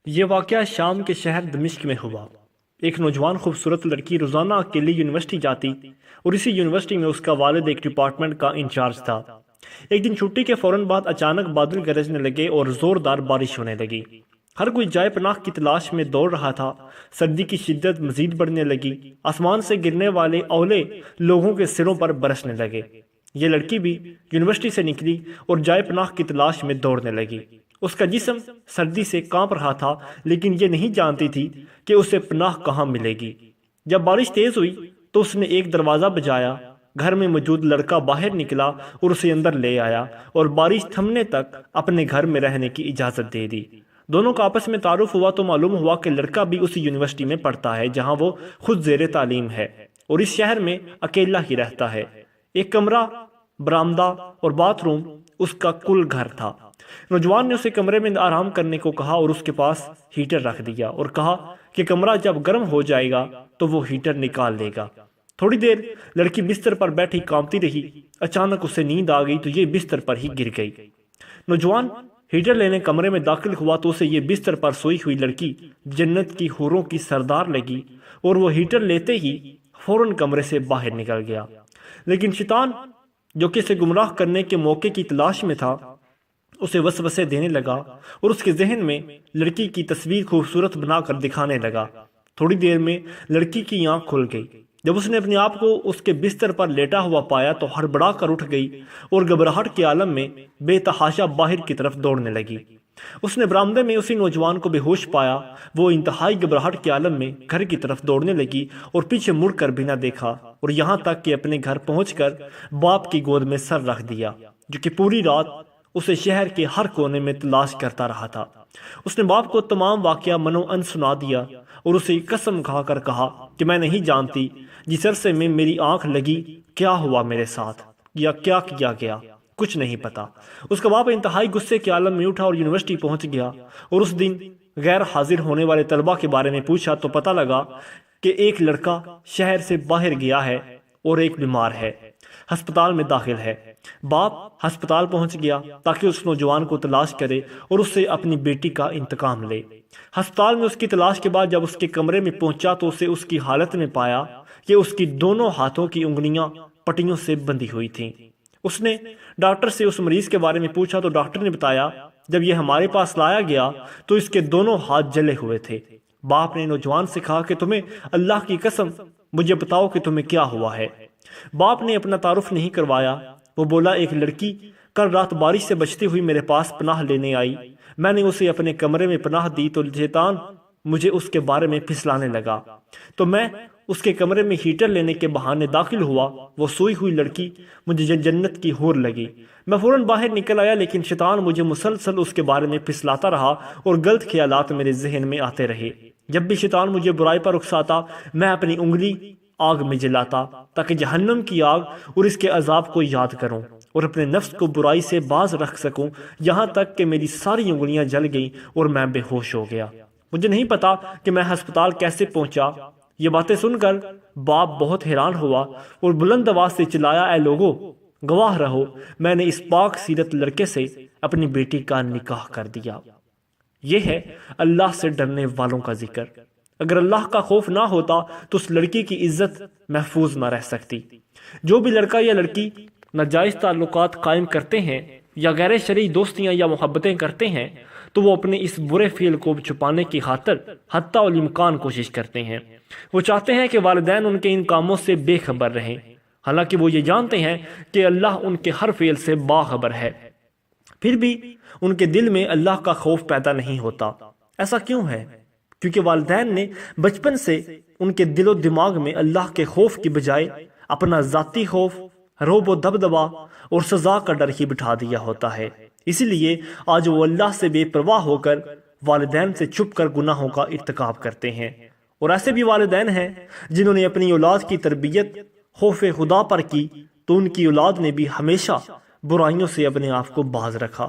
یہ واقعہ شام کے شہر دمشق میں ہوا۔ ایک نوجوان خوبصورت لڑکی روزانہ اکیلی یونیورسٹی جاتی اور اسی یونیورسٹی میں اس کا والد ایک ڈپارٹمنٹ کا انچارج تھا۔ ایک دن چھٹی کے فوراً بعد اچانک بادل گرجنے لگے اور زوردار بارش ہونے لگی۔ ہر کوئی جائے پناہ کی تلاش میں دوڑ رہا تھا۔ سردی کی شدت مزید بڑھنے لگی۔ آسمان سے گرنے والے اولے لوگوں کے سروں پر برسنے لگے۔ یہ لڑکی بھی یونیورسٹی سے نکلی اور جائے پناہ کی تلاش میں دوڑنے لگی۔ اس کا جسم سردی سے کانپ رہا تھا، لیکن یہ نہیں جانتی تھی کہ اسے پناہ کہاں ملے گی۔ جب بارش تیز ہوئی تو اس نے ایک دروازہ بجایا۔ گھر میں موجود لڑکا باہر نکلا اور اسے اندر لے آیا اور بارش تھمنے تک اپنے گھر میں رہنے کی اجازت دے دی۔ دونوں کا آپس میں تعارف ہوا تو معلوم ہوا کہ لڑکا بھی اسی یونیورسٹی میں پڑھتا ہے جہاں وہ خود زیر تعلیم ہے اور اس شہر میں اکیلا ہی رہتا ہے۔ ایک کمرہ، برآمدہ اور باتھ روم اس کا کل گھر تھا۔ نوجوان نے اسے کمرے میں آرام کرنے کو کہا اور اس کے پاس ہیٹر رکھ دیا اور کہا کہ کمرہ جب گرم ہو جائے گا تو وہ ہیٹر نکال لے گا۔ تھوڑی دیر لڑکی بستر پر بیٹھی کانپتی رہی۔ اچانک اسے نیند آ گئی تو یہ بستر پر ہی گر گئی۔ نوجوان ہیٹر لینے کمرے میں داخل ہوا تو اسے یہ بستر پر سوئی ہوئی لڑکی جنت کی حوروں کی سردار لگی اور وہ ہیٹر لیتے ہی فوراً کمرے سے باہر نکل گیا۔ لیکن شیطان جو کہ اسے گمراہ کرنے کے موقع کی تلاش میں تھا اسے وسوسے دینے لگا اور اس کے ذہن میں لڑکی کی تصویر خوبصورت بنا کر دکھانے لگا۔ تھوڑی دیر میں لڑکی کی آنکھ کھل گئی۔ جب اس نے اپنے آپ کو اس کے بستر پر لیٹا ہوا پایا تو ہڑبڑا کر اٹھ گئی اور گھبراہٹ کے عالم میں بے تحاشا باہر کی طرف دوڑنے لگی۔ اس نے برآمدے میں اسی نوجوان کو بے ہوش پایا۔ وہ انتہائی گھبراہٹ کے عالم میں گھر کی طرف دوڑنے لگی اور پیچھے مڑ کر بھی نہ دیکھا اور یہاں تک کہ اپنے گھر پہنچ کر باپ کی گود میں سر رکھ دیا جو کہ پوری رات اسے شہر کے ہر کونے میں تلاش کرتا رہا تھا۔ اس نے باپ کو تمام واقعہ منو ان سنا دیا اور اسے قسم کھا کر کہا کہ میں نہیں جانتی جس عرصے میں میری آنکھ لگی کیا ہوا میرے ساتھ یا کیا کیا گیا، کچھ نہیں پتا۔ اس کا باپ انتہائی غصے کے عالم میں اٹھا اور یونیورسٹی پہنچ گیا اور اس دن غیر حاضر ہونے والے طلبہ کے بارے میں پوچھا تو پتہ لگا کہ ایک لڑکا شہر سے باہر گیا ہے اور ایک بیمار ہے، ہسپتال میں داخل ہے۔ باپ ہسپتال پہنچ گیا تاکہ اس نوجوان کو تلاش کرے اور اس سے اپنی بیٹی کا انتقام لے۔ ہسپتال میں اس کی تلاش کے بعد جب اس کے کمرے میں پہنچا تو اسے اس کی حالت میں پایا کہ اس کی دونوں ہاتھوں کی انگلیاں پٹیوں سے بندھی ہوئی تھیں۔ اس نے ڈاکٹر سے اس مریض کے بارے میں پوچھا تو ڈاکٹر نے بتایا جب یہ ہمارے پاس لایا گیا تو اس کے دونوں ہاتھ جلے ہوئے تھے۔ باپ نے نوجوان سے کہا کہ تمہیں اللہ کی قسم مجھے بتاؤ کہ تمہیں کیا ہوا ہے۔ باپ نے اپنا تعارف نہیں کروایا۔ وہ بولا ایک لڑکی کل رات بارش سے بچتی ہوئی میرے پاس پناہ لینے آئی۔ میں نے اسے اپنے کمرے میں پناہ دی تو شیطان مجھے اس کے بارے میں پھسلانے لگا تو میں اس کے کمرے میں ہیٹر لینے کے بہانے داخل ہوا۔ وہ سوئی ہوئی لڑکی مجھے جنت کی حور لگی۔ میں فوراً باہر نکل آیا لیکن شیطان مجھے مسلسل اس کے بارے میں پھسلاتا رہا اور غلط خیالات میرے ذہن میں آتے رہے۔ جب بھی شیطان مجھے برائی پر اکساتا میں اپنی انگلی آگ میں جلاتا تاکہ جہنم کی آگ اور اس کے عذاب کو یاد کروں اور اپنے نفس کو برائی سے باز رکھ سکوں، یہاں تک کہ میری ساری انگلیاں جل گئیں اور میں بے ہوش ہو گیا۔ مجھے نہیں پتا کہ میں ہسپتال کیسے پہنچا۔ یہ باتیں سن کر باپ بہت حیران ہوا اور بلند آواز سے چلایا اے لوگو گواہ رہو، میں نے اس پاک سیرت لڑکے سے اپنی بیٹی کا نکاح کر دیا۔ یہ ہے اللہ سے ڈرنے والوں کا ذکر۔ اگر اللہ کا خوف نہ ہوتا تو اس لڑکی کی عزت محفوظ نہ رہ سکتی۔ جو بھی لڑکا یا لڑکی ناجائز تعلقات قائم کرتے ہیں یا غیر شرعی دوستیاں یا محبتیں کرتے ہیں تو وہ اپنے اس برے فعل کو چھپانے کی خاطر حتی الامکان کوشش کرتے ہیں۔ وہ چاہتے ہیں کہ والدین ان کے ان کاموں سے بے خبر رہیں، حالانکہ وہ یہ جانتے ہیں کہ اللہ ان کے ہر فعل سے باخبر ہے۔ پھر بھی ان کے دل میں اللہ کا خوف پیدا نہیں ہوتا۔ ایسا کیوں ہے؟ کیونکہ والدین نے بچپن سے ان کے دل و دماغ میں اللہ کے خوف کی بجائے اپنا ذاتی خوف، رعب و دبدبا اور سزا کا ڈر ہی بٹھا دیا ہوتا ہے۔ اسی لیے آج وہ اللہ سے بے پرواہ ہو کر والدین سے چھپ کر گناہوں کا ارتکاب کرتے ہیں۔ اور ایسے بھی والدین ہیں جنہوں نے اپنی اولاد کی تربیت خوف خدا پر کی تو ان کی اولاد نے بھی ہمیشہ برائیوں سے اپنے آپ کو باز رکھا۔